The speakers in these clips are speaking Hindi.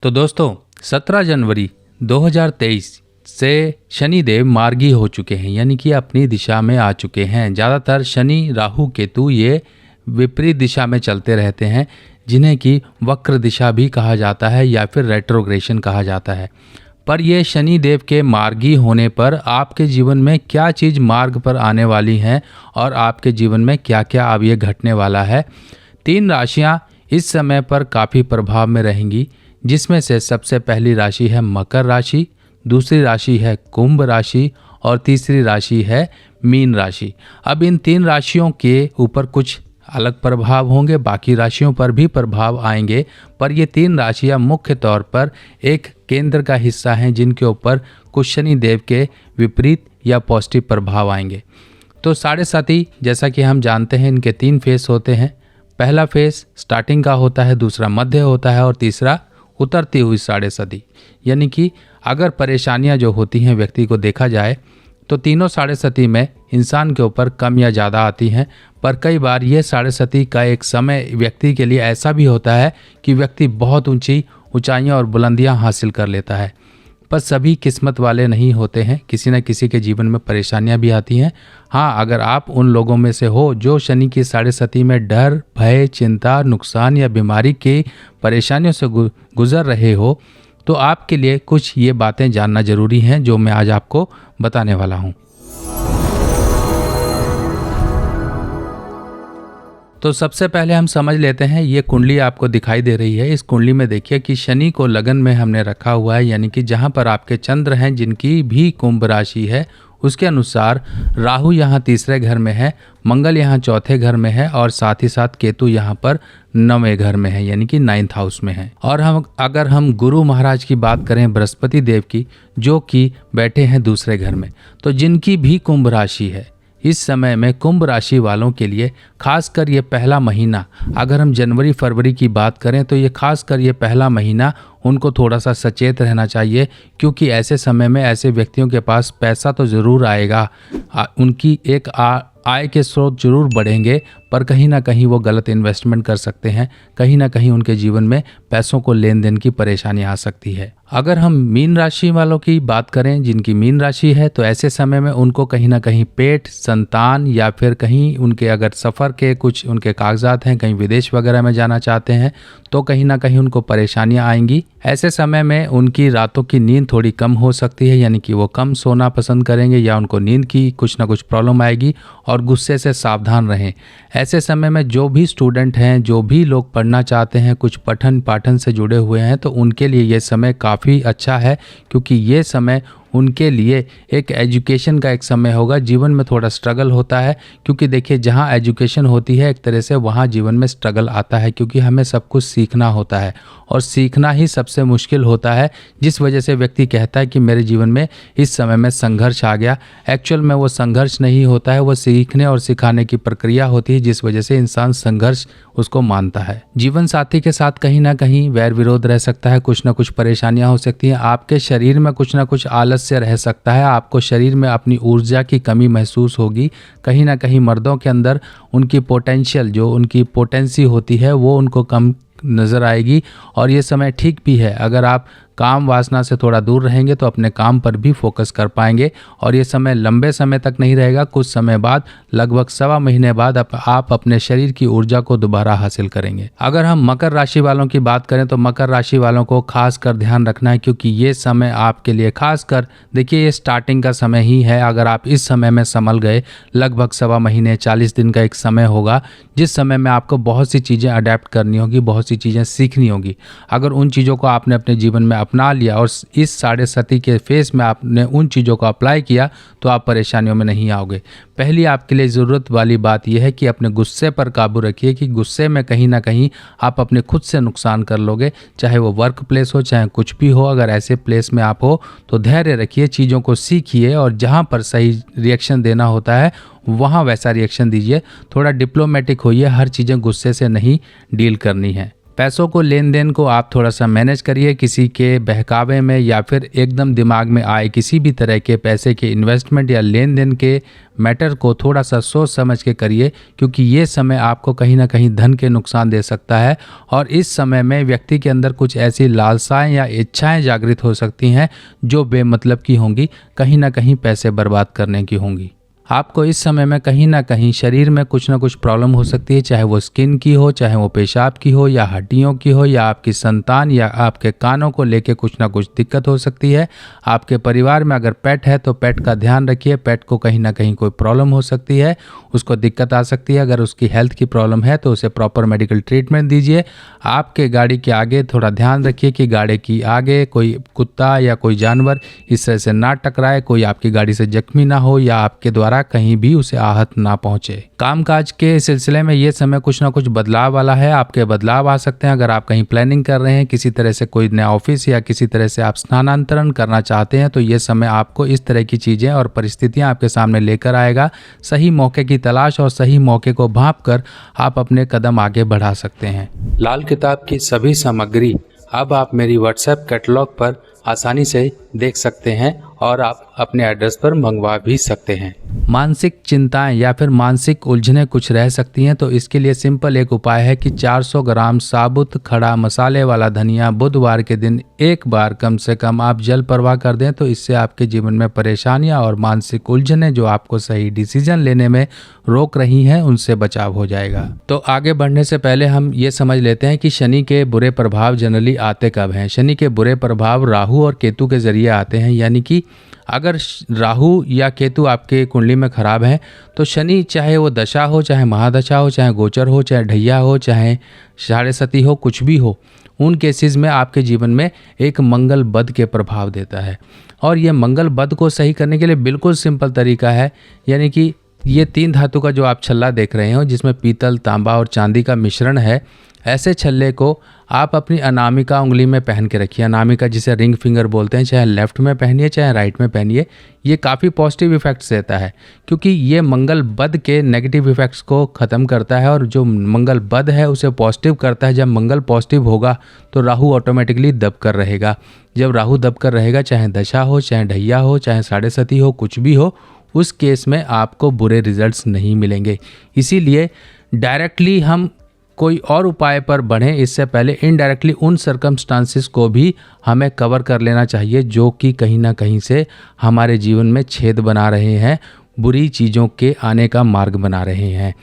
तो दोस्तों 17 जनवरी 2023 से शनिदेव मार्गी हो चुके हैं, यानी कि अपनी दिशा में आ चुके हैं। ज़्यादातर शनि राहु केतु ये विपरीत दिशा में चलते रहते हैं, जिन्हें कि वक्र दिशा भी कहा जाता है या फिर रेट्रोग्रेशन कहा जाता है। पर ये शनिदेव के मार्गी होने पर आपके जीवन में क्या चीज़ मार्ग पर आने वाली हैं और आपके जीवन में क्या क्या अब ये घटने वाला है। 3 राशियां इस समय पर काफ़ी प्रभाव में रहेंगी, जिसमें से सबसे पहली राशि है मकर राशि, दूसरी राशि है कुंभ राशि और तीसरी राशि है मीन राशि। अब इन 3 राशियों के ऊपर कुछ अलग प्रभाव होंगे, बाकी राशियों पर भी प्रभाव आएंगे, पर ये 3 राशियां मुख्य तौर पर एक केंद्र का हिस्सा हैं, जिनके ऊपर कुछ शनिदेव के विपरीत या पॉजिटिव प्रभाव आएंगे। तो 7.5 जैसा कि हम जानते हैं इनके 3 फेस होते हैं। पहला फेस स्टार्टिंग का होता है, दूसरा मध्य होता है और तीसरा उतरती हुई 7.5। यानी कि अगर परेशानियां जो होती हैं व्यक्ति को देखा जाए तो तीनों 7.5 में इंसान के ऊपर कम या ज़्यादा आती हैं, पर कई बार ये 7.5 का एक समय व्यक्ति के लिए ऐसा भी होता है कि व्यक्ति बहुत ऊंची ऊंचाइयां और बुलंदियां हासिल कर लेता है। पर सभी किस्मत वाले नहीं होते हैं, किसी न किसी के जीवन में परेशानियां भी आती हैं। हाँ, अगर आप उन लोगों में से हो जो शनि की 7.5 में डर, भय, चिंता, नुकसान या बीमारी की परेशानियों से गुजर रहे हो, तो आपके लिए कुछ ये बातें जानना जरूरी हैं जो मैं आज आपको बताने वाला हूँ। तो सबसे पहले हम समझ लेते हैं, ये कुंडली आपको दिखाई दे रही है। इस कुंडली में देखिए कि शनि को लगन में हमने रखा हुआ है, यानी कि जहाँ पर आपके चंद्र हैं जिनकी भी कुंभ राशि है, उसके अनुसार राहु यहाँ तीसरे घर में है, मंगल यहाँ चौथे घर में है और साथ ही साथ केतु यहाँ पर 9वें घर में है, यानी कि 9th हाउस में है। और अगर हम गुरु महाराज की बात करें बृहस्पति देव की, जो कि बैठे हैं दूसरे घर में, तो जिनकी भी कुंभ राशि है, इस समय में कुंभ राशि वालों के लिए खासकर ये पहला महीना, अगर हम जनवरी फरवरी की बात करें तो ये खासकर ये पहला महीना उनको थोड़ा सा सचेत रहना चाहिए, क्योंकि ऐसे समय में ऐसे व्यक्तियों के पास पैसा तो ज़रूर आएगा, उनकी एक आय के स्रोत जरूर बढ़ेंगे, पर कहीं ना कहीं वो गलत इन्वेस्टमेंट कर सकते हैं, कहीं ना कहीं उनके जीवन में पैसों को लेन देन की परेशानी आ सकती है। अगर हम मीन राशि वालों की बात करें, जिनकी मीन राशि है, तो ऐसे समय में उनको कहीं ना कहीं पेट, संतान या फिर कहीं उनके अगर सफ़र के कुछ उनके कागजात हैं, कहीं विदेश वगैरह में जाना चाहते हैं, तो कहीं ना कहीं उनको परेशानियां आएंगी। ऐसे समय में उनकी रातों की नींद थोड़ी कम हो सकती है, यानी कि वो कम सोना पसंद करेंगे या उनको नींद की कुछ ना कुछ प्रॉब्लम आएगी। और गुस्से से सावधान रहें। ऐसे समय में जो भी स्टूडेंट हैं, जो भी लोग पढ़ना चाहते हैं, कुछ पठन पाठन से जुड़े हुए हैं, तो उनके लिए ये समय काफ़ी अच्छा है, क्योंकि ये समय उनके लिए एक एजुकेशन का एक समय होगा। जीवन में थोड़ा स्ट्रगल होता है, क्योंकि देखिए जहाँ एजुकेशन होती है एक तरह से वहाँ जीवन में स्ट्रगल आता है, क्योंकि हमें सब कुछ सीखना होता है और सीखना ही सबसे मुश्किल होता है, जिस वजह से व्यक्ति कहता है कि मेरे जीवन में इस समय में संघर्ष आ गया। एक्चुअल में वो संघर्ष नहीं होता है, वो सीखने और सिखाने की प्रक्रिया होती है, जिस वजह से इंसान संघर्ष उसको मानता है। जीवन साथी के साथ कहीं ना कहीं वैर विरोध रह सकता है, कुछ ना कुछ परेशानियां हो सकती हैं, आपके शरीर में कुछ ना कुछ आलस्य रह सकता है, आपको शरीर में अपनी ऊर्जा की कमी महसूस होगी। कहीं ना कहीं मर्दों के अंदर उनकी पोटेंशियल, जो उनकी पोटेंसी होती है, वो उनको कम नज़र आएगी। और ये समय ठीक भी है, अगर आप काम वासना से थोड़ा दूर रहेंगे तो अपने काम पर भी फोकस कर पाएंगे। और ये समय लंबे समय तक नहीं रहेगा, कुछ समय बाद, लगभग 1.25 महीने बाद आप अपने शरीर की ऊर्जा को दोबारा हासिल करेंगे। अगर हम मकर राशि वालों की बात करें तो मकर राशि वालों को खास कर ध्यान रखना है, क्योंकि ये समय आपके लिए खास कर, देखिए ये स्टार्टिंग का समय ही है। अगर आप इस समय में संभल गए, लगभग 1.25 महीने 40 दिन का एक समय होगा, जिस समय में आपको बहुत सी चीज़ें अडेप्ट करनी होगी, बहुत सी चीज़ें सीखनी होगी। अगर उन चीज़ों को आपने अपने जीवन में अपना लिया और इस 7.5 के फेस में आपने उन चीज़ों को अप्लाई किया, तो आप परेशानियों में नहीं आओगे। पहली आपके लिए ज़रूरत वाली बात यह है कि अपने गुस्से पर काबू रखिए, कि गुस्से में कहीं ना कहीं आप अपने खुद से नुकसान कर लोगे, चाहे वो वर्क प्लेस हो, चाहे कुछ भी हो। अगर ऐसे प्लेस में आप हो तो धैर्य रखिए, चीज़ों को सीखिए और जहाँ पर सही रिएक्शन देना होता है वहाँ वैसा रिएक्शन दीजिए। थोड़ा डिप्लोमेटिक होइए, हर चीज़ें गुस्से से नहीं डील करनी है। पैसों को लेन देन को आप थोड़ा सा मैनेज करिए, किसी के बहकावे में या फिर एकदम दिमाग में आए किसी भी तरह के पैसे के इन्वेस्टमेंट या लेन देन के मैटर को थोड़ा सा सोच समझ के करिए, क्योंकि ये समय आपको कहीं ना कहीं धन के नुकसान दे सकता है। और इस समय में व्यक्ति के अंदर कुछ ऐसी लालसाएं या इच्छाएं जागृत हो सकती हैं जो बेमतलब की होंगी, कहीं ना कहीं पैसे बर्बाद करने की होंगी। आपको इस समय में कहीं ना कहीं शरीर में कुछ ना कुछ प्रॉब्लम हो सकती है, चाहे वो स्किन की हो, चाहे वो पेशाब की हो, या हड्डियों की हो, या आपकी संतान या आपके कानों को लेके कुछ ना कुछ दिक्कत हो सकती है। आपके परिवार में अगर पेट है तो पेट का ध्यान रखिए, पेट को कहीं ना कहीं कोई प्रॉब्लम हो सकती है, उसको दिक्कत आ सकती है। अगर उसकी हेल्थ की प्रॉब्लम है तो उसे प्रॉपर मेडिकल ट्रीटमेंट दीजिए। आपके गाड़ी के आगे थोड़ा ध्यान रखिए कि गाड़ी की आगे कोई कुत्ता या कोई जानवर इस तरह से ना टकराए, कोई आपकी गाड़ी से जख्मी ना हो या आपके द्वारा कहीं भी उसे आहत ना पहुंचे। कामकाज के सिलसिले में ये समय कुछ ना कुछ बदलाव वाला है, आपके बदलाव आ सकते हैं। अगर आप कहीं प्लानिंग कर रहे हैं, किसी तरह से कोई नया ऑफिस या किसी तरह से आप स्थानांतरण करना चाहते हैं, तो ये समय आपको इस तरह की चीजें और परिस्थितियां आपके सामने लेकर आएगा। सही मौके की तलाश और सही मौके को भांप कर आप अपने कदम आगे बढ़ा सकते हैं। लाल किताब की सभी सामग्री अब आप मेरी व्हाट्सएप कैटलॉग पर आसानी से देख सकते हैं और आप अपने एड्रेस पर मंगवा भी सकते हैं। मानसिक चिंताएं या फिर मानसिक उलझनें कुछ रह सकती हैं, तो इसके लिए सिंपल एक उपाय है कि 400 ग्राम साबुत खड़ा मसाले वाला धनिया बुधवार के दिन एक बार कम से कम आप जल प्रवाह कर दें, तो इससे आपके जीवन में परेशानियां और मानसिक उलझनें जो आपको सही डिसीजन लेने में रोक रही हैं, उनसे बचाव हो जाएगा। तो आगे बढ़ने से पहले हम ये समझ लेते हैं कि शनि के बुरे प्रभाव जनरली आते कब हैं। शनि के बुरे प्रभाव राहु और केतु के जरिए आते हैं, यानी कि अगर राहु या केतु आपके कुंडली में खराब है तो शनि, चाहे वो दशा हो, चाहे महादशा हो, चाहे गोचर हो, चाहे ढैया हो, चाहे साढ़े सती हो, कुछ भी हो, उन केसेस में आपके जीवन में एक मंगल बद के प्रभाव देता है। और ये मंगल बद को सही करने के लिए बिल्कुल सिंपल तरीका है, यानी कि ये 3 धातु का जो आप छल्ला देख रहे हो, जिसमें पीतल, तांबा और चांदी का मिश्रण है, ऐसे छल्ले को आप अपनी अनामिका उंगली में पहन के रखिए। अनामिका जिसे रिंग फिंगर बोलते हैं, चाहे लेफ्ट में पहनिए चाहे राइट में पहनिए। ये काफ़ी पॉजिटिव इफेक्ट्स देता है, क्योंकि ये मंगल बद के नेगेटिव इफेक्ट्स को ख़त्म करता है और जो मंगल बद है उसे पॉजिटिव करता है। जब मंगल पॉजिटिव होगा तो राहु ऑटोमेटिकली दब कर रहेगा। जब राहु दब कर रहेगा, चाहे दशा हो, चाहे ढैया हो, चाहे साढ़े सती हो, कुछ भी हो, उस केस में आपको बुरे रिजल्ट्स नहीं मिलेंगे। इसीलिए डायरेक्टली हम कोई और उपाय पर बढ़ें इससे पहले इनडायरेक्टली उन सर्कमस्टांसिस को भी हमें कवर कर लेना चाहिए जो कि कहीं ना कहीं से हमारे जीवन में छेद बना रहे हैं, बुरी चीज़ों के आने का मार्ग बना रहे हैं।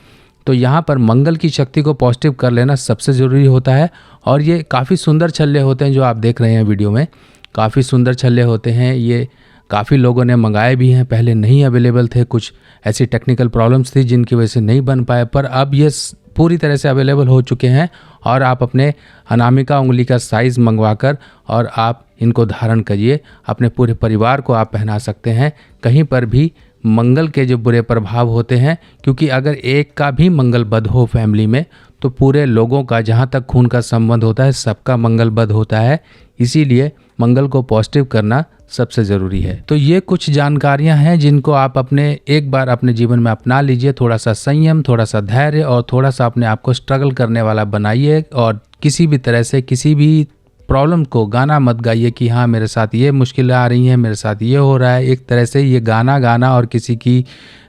तो यहाँ पर मंगल की शक्ति को पॉजिटिव कर लेना सबसे ज़रूरी होता है। और ये काफ़ी सुंदर छल्ले होते हैं जो आप देख रहे हैं वीडियो में, काफ़ी सुंदर छल्ले होते हैं। ये काफ़ी लोगों ने मंगाए भी हैं, पहले नहीं अवेलेबल थे, कुछ ऐसी टेक्निकल प्रॉब्लम्स थी जिनकी वजह से नहीं बन पाए, पर अब ये पूरी तरह से अवेलेबल हो चुके हैं। और आप अपने अनामिका उंगली का साइज़ मंगवाकर और आप इनको धारण करिए, अपने पूरे परिवार को आप पहना सकते हैं। कहीं पर भी मंगल के जो बुरे प्रभाव होते हैं, क्योंकि अगर एक का भी मंगल बद हो फैमिली में तो पूरे लोगों का, जहाँ तक खून का संबंध होता है, सबका मंगल बद होता है। इसीलिए मंगल को पॉजिटिव करना सबसे ज़रूरी है। तो ये कुछ जानकारियां हैं जिनको आप एक बार अपने जीवन में अपना लीजिए। थोड़ा सा संयम, थोड़ा सा धैर्य और थोड़ा सा अपने आप को स्ट्रगल करने वाला बनाइए। और किसी भी तरह से किसी भी प्रॉब्लम को गाना मत गाइए कि हाँ मेरे साथ ये मुश्किलें आ रही हैं, मेरे साथ ये हो रहा है। एक तरह से ये गाना गाना और किसी की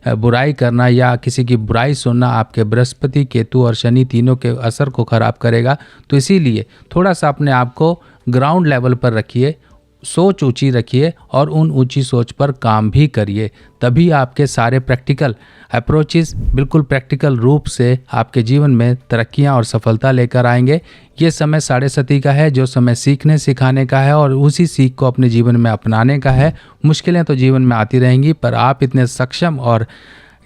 बुराई करना या किसी की बुराई सुनना आपके बृहस्पति, केतु और शनि तीनों के असर को ख़राब करेगा। तो इसीलिए थोड़ा सा अपने आप को ग्राउंड लेवल पर रखिए, सोच ऊंची रखिए और उन ऊंची सोच पर काम भी करिए। तभी आपके सारे प्रैक्टिकल अप्रोचेस बिल्कुल प्रैक्टिकल रूप से आपके जीवन में तरक्कियां और सफलता लेकर आएंगे। ये समय साढ़े सती का है, जो समय सीखने सिखाने का है और उसी सीख को अपने जीवन में अपनाने का है। मुश्किलें तो जीवन में आती रहेंगी, पर आप इतने सक्षम और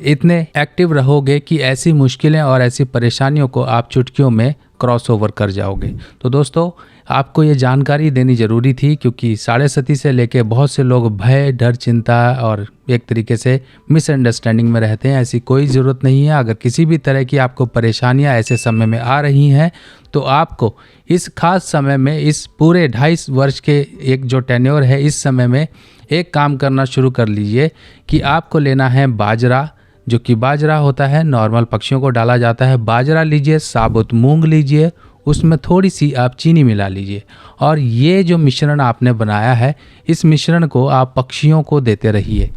इतने एक्टिव रहोगे कि ऐसी मुश्किलें और ऐसी परेशानियों को आप चुटकियों में क्रॉस ओवर कर जाओगे। तो दोस्तों, आपको ये जानकारी देनी ज़रूरी थी, क्योंकि साढ़े सती से लेके बहुत से लोग भय, डर, चिंता और एक तरीके से मिसअंडरस्टैंडिंग में रहते हैं। ऐसी कोई ज़रूरत नहीं है। अगर किसी भी तरह की आपको परेशानियां ऐसे समय में आ रही हैं तो आपको इस खास समय में, इस पूरे 2.5 वर्ष के एक जो टेन्योर है, इस समय में एक काम करना शुरू कर लीजिए कि आपको लेना है बाजरा, जो कि बाजरा होता है नॉर्मल पक्षियों को डाला जाता है। बाजरा लीजिए, साबुत मूंग लीजिए, उसमें थोड़ी सी आप चीनी मिला लीजिए और ये जो मिश्रण आपने बनाया है, इस मिश्रण को आप पक्षियों को देते रहिए।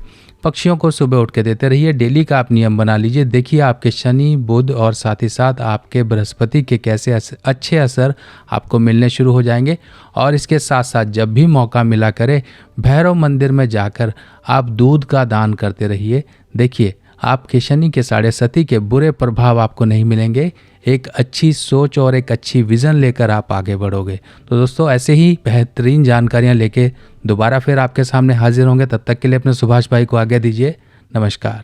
पक्षियों को सुबह उठ के देते रहिए। डेली का आप नियम बना लीजिए। देखिए आपके शनि, बुध और साथ ही साथ आपके बृहस्पति के कैसे अच्छे असर आपको मिलने शुरू हो जाएंगे। और इसके साथ साथ जब भी मौका मिला करे, भैरव मंदिर में जाकर आप दूध का दान करते रहिए। देखिए आपके शनि के साढ़े सती के बुरे प्रभाव आपको नहीं मिलेंगे। एक अच्छी सोच और एक अच्छी विज़न लेकर आप आगे बढ़ोगे। तो दोस्तों, ऐसे ही बेहतरीन जानकारियाँ लेके दोबारा फिर आपके सामने हाजिर होंगे। तब तक के लिए अपने सुभाष भाई को आज्ञा दीजिए। नमस्कार।